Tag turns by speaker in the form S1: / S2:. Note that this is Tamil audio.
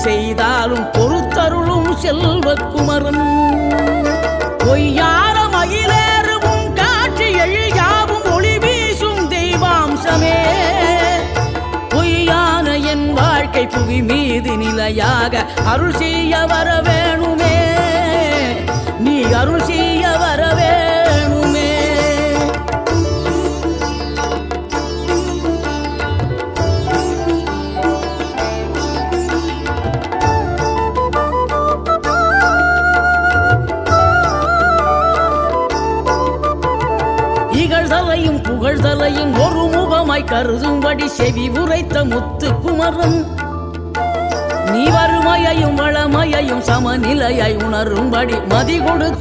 S1: செய்தாலும் பொறுத்தருளும் செல்வக்குமரன் பொய்யார மயிலேறும் காட்சி எழியாவும் ஒளி வீசும் தெய்வாம்சமே பொய்யான என் வாழ்க்கை புவி மீது நிலையாக அருள் செய்ய வர வேணுமே நீ அருள் செய்ய வர வேணுமே இகழ்தலையும் புகழ்தலையும் ஒரு முகமாய் கருதும்படி செவி உரைத்த முத்துக்குமரன் நீ வறுமையையும் வளமையையும் சமநிலையை உணரும்படி மதி கொடுத்த